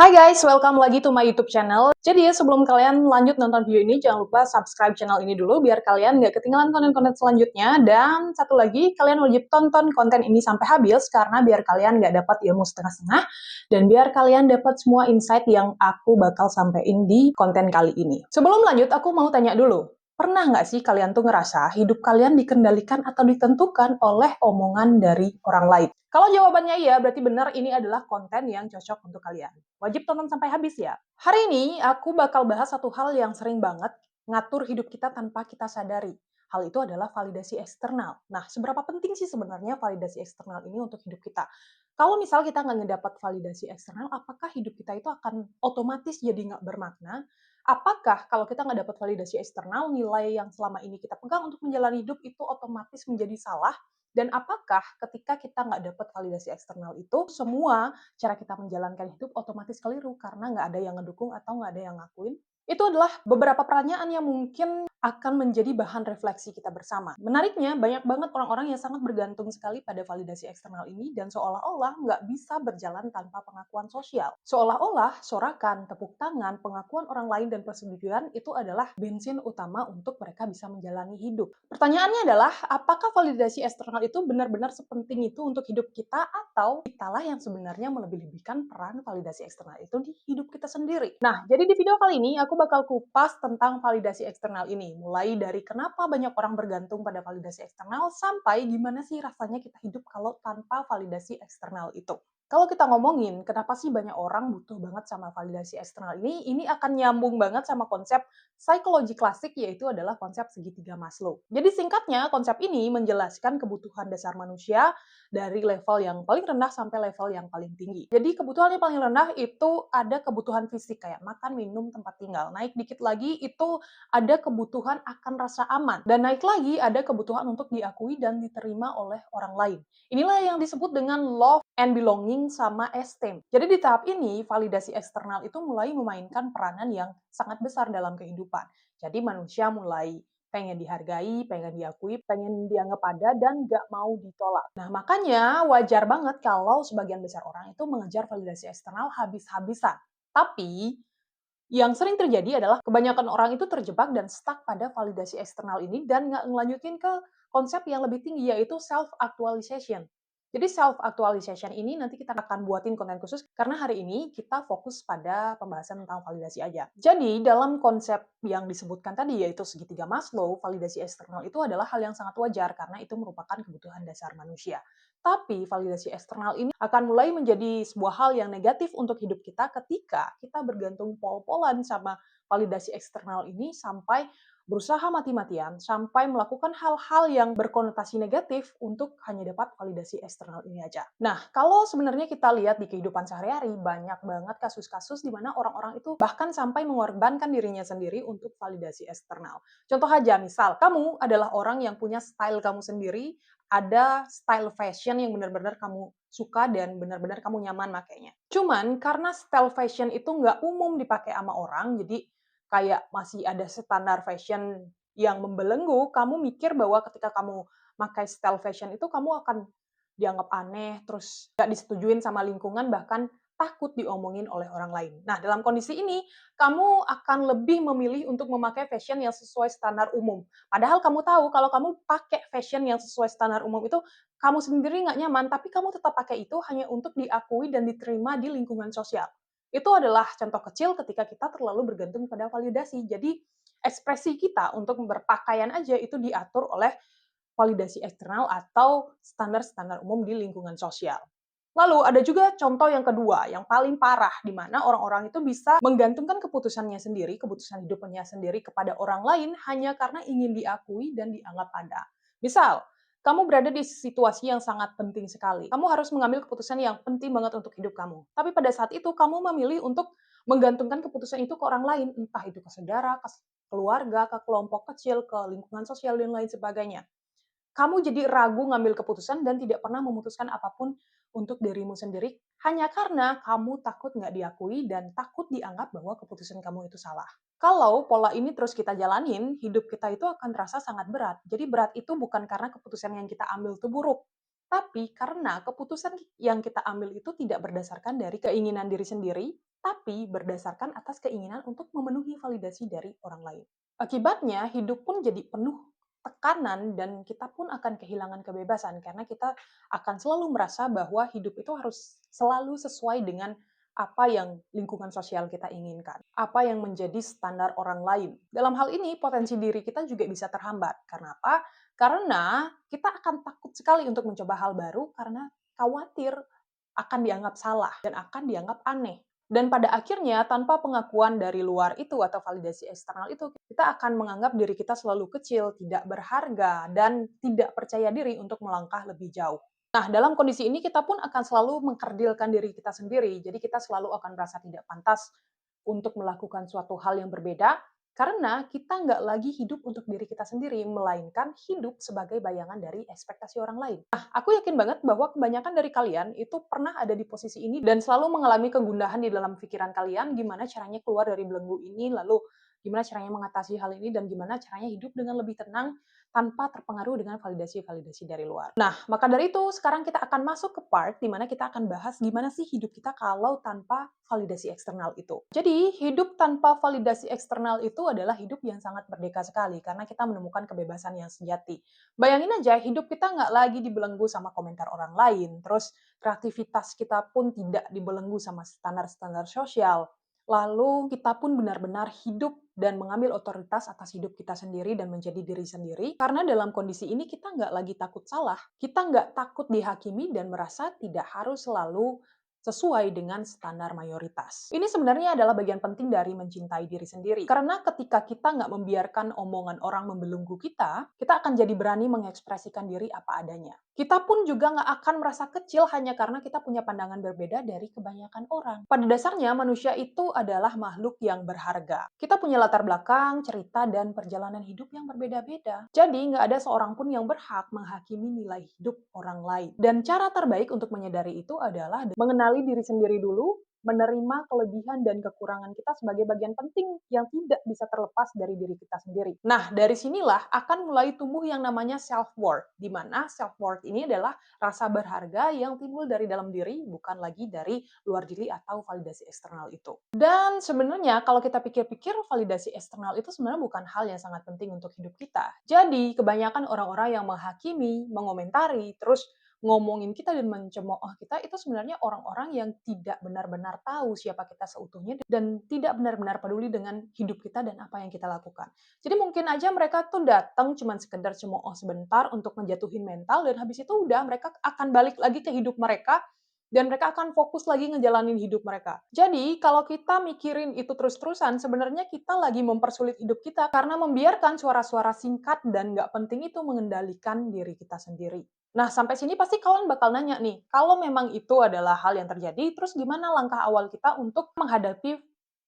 Hai guys, welcome lagi to my YouTube channel. Jadi sebelum kalian lanjut nonton video ini, jangan lupa subscribe channel ini dulu biar kalian nggak ketinggalan konten-konten selanjutnya. Dan satu lagi, kalian wajib tonton konten ini sampai habis karena biar kalian nggak dapat ilmu setengah-setengah dan biar kalian dapat semua insight yang aku bakal sampein di konten kali ini. Sebelum lanjut, aku mau tanya dulu. Pernah nggak sih kalian tuh ngerasa hidup kalian dikendalikan atau ditentukan oleh omongan dari orang lain? Kalau jawabannya iya, berarti benar ini adalah konten yang cocok untuk kalian. Wajib tonton sampai habis ya. Hari ini aku bakal bahas satu hal yang sering banget ngatur hidup kita tanpa kita sadari. Hal itu adalah validasi eksternal. Nah, seberapa penting sih sebenarnya validasi eksternal ini untuk hidup kita? Kalau misal kita nggak ngedapat validasi eksternal, apakah hidup kita itu akan otomatis jadi nggak bermakna? Apakah kalau kita nggak dapat validasi eksternal, nilai yang selama ini kita pegang untuk menjalani hidup itu otomatis menjadi salah? Dan apakah ketika kita nggak dapat validasi eksternal itu, semua cara kita menjalankan hidup otomatis keliru karena nggak ada yang ngedukung atau nggak ada yang ngakuin? Itu adalah beberapa pertanyaan yang mungkin akan menjadi bahan refleksi kita bersama. Menariknya, banyak banget orang-orang yang sangat bergantung sekali pada validasi eksternal ini dan seolah-olah nggak bisa berjalan tanpa pengakuan sosial. Seolah-olah sorakan, tepuk tangan, pengakuan orang lain dan persetujuan itu adalah bensin utama untuk mereka bisa menjalani hidup. Pertanyaannya adalah, apakah validasi eksternal itu benar-benar sepenting itu untuk hidup kita atau kitalah yang sebenarnya melebih-lebihkan peran validasi eksternal itu di hidup kita sendiri? Nah, jadi di video kali ini aku bakal kupas tentang validasi eksternal ini. Mulai dari kenapa banyak orang bergantung pada validasi eksternal sampai gimana sih rasanya kita hidup kalau tanpa validasi eksternal itu. Kalau kita ngomongin kenapa sih banyak orang butuh banget sama validasi eksternal ini akan nyambung banget sama konsep psikologi klasik yaitu adalah konsep segitiga Maslow. Jadi singkatnya, konsep ini menjelaskan kebutuhan dasar manusia dari level yang paling rendah sampai level yang paling tinggi. Jadi kebutuhan yang paling rendah itu ada kebutuhan fisik kayak makan, minum, tempat tinggal. Naik dikit lagi itu ada kebutuhan akan rasa aman. Dan naik lagi ada kebutuhan untuk diakui dan diterima oleh orang lain. Inilah yang disebut dengan love and belonging sama esteem. Jadi di tahap ini, validasi eksternal itu mulai memainkan peranan yang sangat besar dalam kehidupan. Jadi manusia mulai pengen dihargai, pengen diakui, pengen dianggap ada, dan nggak mau ditolak. Nah, makanya wajar banget kalau sebagian besar orang itu mengejar validasi eksternal habis-habisan. Tapi, yang sering terjadi adalah kebanyakan orang itu terjebak dan stuck pada validasi eksternal ini dan nggak ngelanjutin ke konsep yang lebih tinggi, yaitu self-actualization. Jadi self-actualization ini nanti kita akan buatin konten khusus karena hari ini kita fokus pada pembahasan tentang validasi aja. Jadi dalam konsep yang disebutkan tadi yaitu segitiga Maslow, validasi eksternal itu adalah hal yang sangat wajar karena itu merupakan kebutuhan dasar manusia. Tapi validasi eksternal ini akan mulai menjadi sebuah hal yang negatif untuk hidup kita ketika kita bergantung pol-polan sama validasi eksternal ini sampai berusaha mati-matian sampai melakukan hal-hal yang berkonotasi negatif untuk hanya dapat validasi eksternal ini aja. Nah, kalau sebenarnya kita lihat di kehidupan sehari-hari, banyak banget kasus-kasus di mana orang-orang itu bahkan sampai mengorbankan dirinya sendiri untuk validasi eksternal. Contoh aja, misal kamu adalah orang yang punya style kamu sendiri, ada style fashion yang benar-benar kamu suka dan benar-benar kamu nyaman makainya. Cuman karena style fashion itu nggak umum dipakai sama orang, jadi kayak masih ada standar fashion yang membelenggu, kamu mikir bahwa ketika kamu pakai style fashion itu kamu akan dianggap aneh, terus nggak disetujuin sama lingkungan, bahkan takut diomongin oleh orang lain. Nah, dalam kondisi ini, kamu akan lebih memilih untuk memakai fashion yang sesuai standar umum. Padahal kamu tahu kalau kamu pakai fashion yang sesuai standar umum itu, kamu sendiri nggak nyaman, tapi kamu tetap pakai itu hanya untuk diakui dan diterima di lingkungan sosial. Itu adalah contoh kecil ketika kita terlalu bergantung pada validasi. Jadi, ekspresi kita untuk berpakaian aja itu diatur oleh validasi eksternal atau standar-standar umum di lingkungan sosial. Lalu ada juga contoh yang kedua, yang paling parah, di mana orang-orang itu bisa menggantungkan keputusannya sendiri, keputusan hidupnya sendiri kepada orang lain hanya karena ingin diakui dan dianggap ada. Misal, kamu berada di situasi yang sangat penting sekali. Kamu harus mengambil keputusan yang penting banget untuk hidup kamu. Tapi pada saat itu kamu memilih untuk menggantungkan keputusan itu ke orang lain, entah itu ke saudara, ke keluarga, ke kelompok kecil, ke lingkungan sosial, dan lain sebagainya. Kamu jadi ragu ngambil keputusan dan tidak pernah memutuskan apapun untuk dirimu sendiri, hanya karena kamu takut nggak diakui dan takut dianggap bahwa keputusan kamu itu salah. Kalau pola ini terus kita jalanin, hidup kita itu akan terasa sangat berat. Jadi berat itu bukan karena keputusan yang kita ambil itu buruk, tapi karena keputusan yang kita ambil itu tidak berdasarkan dari keinginan diri sendiri, tapi berdasarkan atas keinginan untuk memenuhi validasi dari orang lain. Akibatnya, hidup pun jadi penuh tekanan dan kita pun akan kehilangan kebebasan karena kita akan selalu merasa bahwa hidup itu harus selalu sesuai dengan apa yang lingkungan sosial kita inginkan, apa yang menjadi standar orang lain. Dalam hal ini, potensi diri kita juga bisa terhambat. Karena apa? Karena kita akan takut sekali untuk mencoba hal baru karena khawatir akan dianggap salah dan akan dianggap aneh. Dan pada akhirnya, tanpa pengakuan dari luar itu atau validasi eksternal itu, kita akan menganggap diri kita selalu kecil, tidak berharga, dan tidak percaya diri untuk melangkah lebih jauh. Nah, dalam kondisi ini kita pun akan selalu mengkerdilkan diri kita sendiri. Jadi kita selalu akan merasa tidak pantas untuk melakukan suatu hal yang berbeda, karena kita nggak lagi hidup untuk diri kita sendiri, melainkan hidup sebagai bayangan dari ekspektasi orang lain. Nah, aku yakin banget bahwa kebanyakan dari kalian itu pernah ada di posisi ini dan selalu mengalami kegundahan di dalam pikiran kalian, gimana caranya keluar dari belenggu ini, lalu gimana caranya mengatasi hal ini, dan gimana caranya hidup dengan lebih tenang tanpa terpengaruh dengan validasi-validasi dari luar. Nah, maka dari itu sekarang kita akan masuk ke part di mana kita akan bahas gimana sih hidup kita kalau tanpa validasi eksternal itu. Jadi, hidup tanpa validasi eksternal itu adalah hidup yang sangat merdeka sekali karena kita menemukan kebebasan yang sejati. Bayangin aja, hidup kita nggak lagi dibelenggu sama komentar orang lain, terus kreativitas kita pun tidak dibelenggu sama standar-standar sosial. Lalu kita pun benar-benar hidup dan mengambil otoritas atas hidup kita sendiri dan menjadi diri sendiri. Karena dalam kondisi ini kita nggak lagi takut salah. Kita nggak takut dihakimi dan merasa tidak harus selalu sesuai dengan standar mayoritas. Ini sebenarnya adalah bagian penting dari mencintai diri sendiri. Karena ketika kita nggak membiarkan omongan orang membelenggu kita akan jadi berani mengekspresikan diri apa adanya. Kita pun juga nggak akan merasa kecil hanya karena kita punya pandangan berbeda dari kebanyakan orang. Pada dasarnya, manusia itu adalah makhluk yang berharga. Kita punya latar belakang, cerita, dan perjalanan hidup yang berbeda-beda. Jadi, nggak ada seorang pun yang berhak menghakimi nilai hidup orang lain. Dan cara terbaik untuk menyadari itu adalah mengenali diri sendiri dulu, menerima kelebihan dan kekurangan kita sebagai bagian penting yang tidak bisa terlepas dari diri kita sendiri. Nah, dari sinilah akan mulai tumbuh yang namanya self-worth, di mana self-worth ini adalah rasa berharga yang timbul dari dalam diri, bukan lagi dari luar diri atau validasi eksternal itu. Dan sebenarnya kalau kita pikir-pikir, validasi eksternal itu sebenarnya bukan hal yang sangat penting untuk hidup kita. Jadi, kebanyakan orang-orang yang menghakimi, mengomentari, terus ngomongin kita dan mencemooh kita itu sebenarnya orang-orang yang tidak benar-benar tahu siapa kita seutuhnya dan tidak benar-benar peduli dengan hidup kita dan apa yang kita lakukan. Jadi mungkin aja mereka tuh datang cuman sekedar cemooh sebentar untuk menjatuhin mental dan habis itu udah mereka akan balik lagi ke hidup mereka dan mereka akan fokus lagi ngejalanin hidup mereka. Jadi, kalau kita mikirin itu terus-terusan, sebenarnya kita lagi mempersulit hidup kita karena membiarkan suara-suara singkat dan nggak penting itu mengendalikan diri kita sendiri. Nah, sampai sini pasti kalian bakal nanya nih, kalau memang itu adalah hal yang terjadi, terus gimana langkah awal kita untuk menghadapi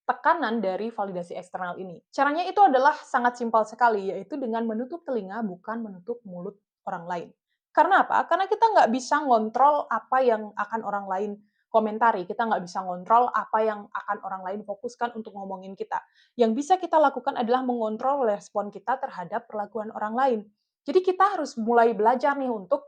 tekanan dari validasi eksternal ini? Caranya itu adalah sangat simpel sekali, yaitu dengan menutup telinga, bukan menutup mulut orang lain. Karena apa? Karena kita nggak bisa ngontrol apa yang akan orang lain komentari, kita nggak bisa ngontrol apa yang akan orang lain fokuskan untuk ngomongin kita. Yang bisa kita lakukan adalah mengontrol respon kita terhadap perlakuan orang lain. Jadi kita harus mulai belajar nih untuk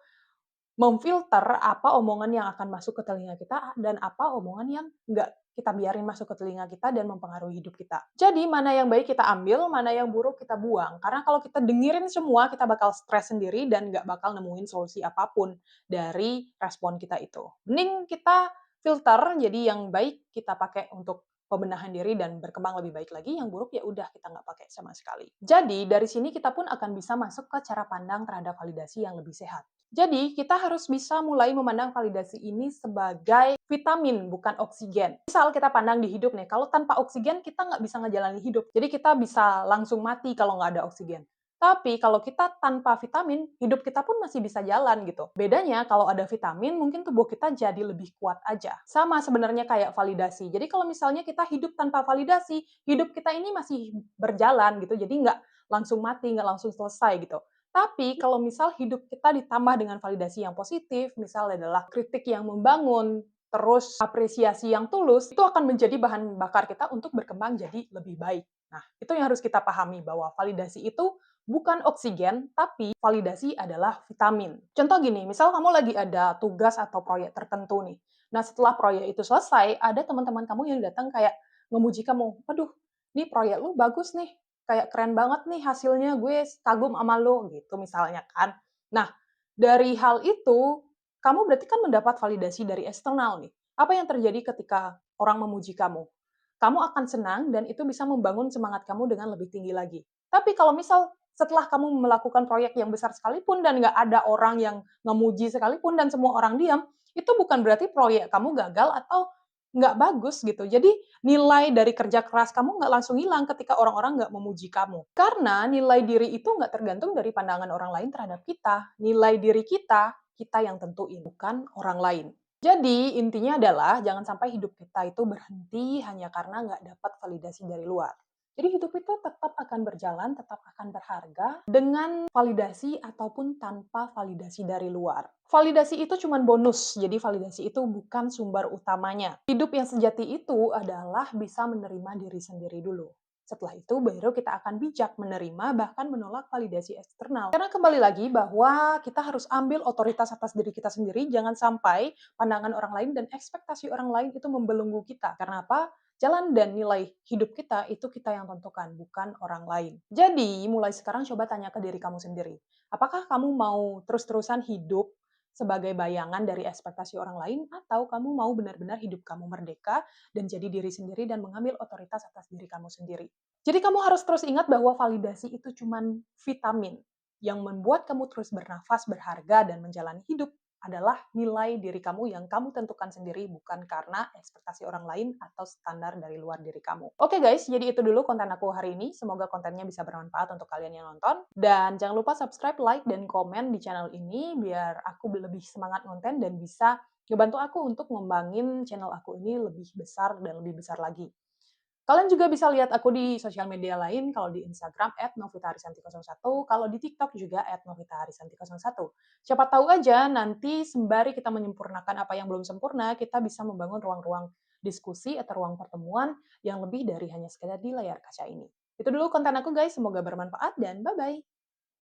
memfilter apa omongan yang akan masuk ke telinga kita dan apa omongan yang nggak kita biarin masuk ke telinga kita dan mempengaruhi hidup kita. Jadi mana yang baik kita ambil, mana yang buruk kita buang. Karena kalau kita dengerin semua, kita bakal stres sendiri dan nggak bakal nemuin solusi apapun dari respon kita itu. Mending kita filter, jadi yang baik kita pakai untuk pembenahan diri dan berkembang lebih baik lagi, yang buruk ya udah kita nggak pakai sama sekali. Jadi dari sini kita pun akan bisa masuk ke cara pandang terhadap validasi yang lebih sehat. Jadi, kita harus bisa mulai memandang validasi ini sebagai vitamin, bukan oksigen. Misal kita pandang di hidup nih, kalau tanpa oksigen kita nggak bisa ngejalanin hidup. Jadi kita bisa langsung mati kalau nggak ada oksigen. Tapi kalau kita tanpa vitamin, hidup kita pun masih bisa jalan gitu. Bedanya kalau ada vitamin, mungkin tubuh kita jadi lebih kuat aja. Sama sebenarnya kayak validasi. Jadi kalau misalnya kita hidup tanpa validasi, hidup kita ini masih berjalan gitu. Jadi nggak langsung mati, nggak langsung selesai gitu. Tapi kalau misal hidup kita ditambah dengan validasi yang positif, misal adalah kritik yang membangun, terus apresiasi yang tulus, itu akan menjadi bahan bakar kita untuk berkembang jadi lebih baik. Nah, itu yang harus kita pahami bahwa validasi itu bukan oksigen, tapi validasi adalah vitamin. Contoh gini, misal kamu lagi ada tugas atau proyek tertentu nih. Nah, setelah proyek itu selesai, ada teman-teman kamu yang datang kayak ngemuji kamu, "Waduh, nih proyek lu bagus nih, kayak keren banget nih hasilnya, gue kagum sama lu," gitu misalnya kan. Nah, dari hal itu, kamu berarti kan mendapat validasi dari eksternal nih. Apa yang terjadi ketika orang memuji kamu? Kamu akan senang dan itu bisa membangun semangat kamu dengan lebih tinggi lagi. Tapi kalau misal setelah kamu melakukan proyek yang besar sekalipun dan nggak ada orang yang ngemuji sekalipun dan semua orang diam, itu bukan berarti proyek kamu gagal atau nggak bagus gitu. Jadi nilai dari kerja keras kamu nggak langsung hilang ketika orang-orang nggak memuji kamu. Karena nilai diri itu nggak tergantung dari pandangan orang lain terhadap kita. Nilai diri kita, kita yang tentuin, bukan orang lain. Jadi intinya adalah jangan sampai hidup kita itu berhenti hanya karena nggak dapat validasi dari luar. Jadi hidup itu tetap akan berjalan, tetap akan berharga dengan validasi ataupun tanpa validasi dari luar. Validasi itu cuma bonus, jadi validasi itu bukan sumber utamanya. Hidup yang sejati itu adalah bisa menerima diri sendiri dulu. Setelah itu baru kita akan bijak menerima bahkan menolak validasi eksternal. Karena kembali lagi bahwa kita harus ambil otoritas atas diri kita sendiri, jangan sampai pandangan orang lain dan ekspektasi orang lain itu membelenggu kita. Karena apa? Jalan dan nilai hidup kita itu kita yang tentukan, bukan orang lain. Jadi, mulai sekarang coba tanya ke diri kamu sendiri. Apakah kamu mau terus-terusan hidup sebagai bayangan dari ekspektasi orang lain, atau kamu mau benar-benar hidup kamu merdeka dan jadi diri sendiri dan mengambil otoritas atas diri kamu sendiri? Jadi kamu harus terus ingat bahwa validasi itu cuman vitamin yang membuat kamu terus bernafas, berharga, dan menjalani hidup adalah nilai diri kamu yang kamu tentukan sendiri, bukan karena ekspektasi orang lain atau standar dari luar diri kamu. Oke guys, jadi itu dulu konten aku hari ini. Semoga kontennya bisa bermanfaat untuk kalian yang nonton. Dan jangan lupa subscribe, like, dan komen di channel ini biar aku lebih semangat ngonten dan bisa ngebantu aku untuk ngembangin channel aku ini lebih besar dan lebih besar lagi. Kalian juga bisa lihat aku di sosial media lain, kalau di Instagram @novitaharisanti01, kalau di TikTok juga @novitaharisanti01. Siapa tahu aja nanti sembari kita menyempurnakan apa yang belum sempurna, kita bisa membangun ruang-ruang diskusi atau ruang pertemuan yang lebih dari hanya sekedar di layar kaca ini. Itu dulu konten aku guys, semoga bermanfaat dan bye-bye.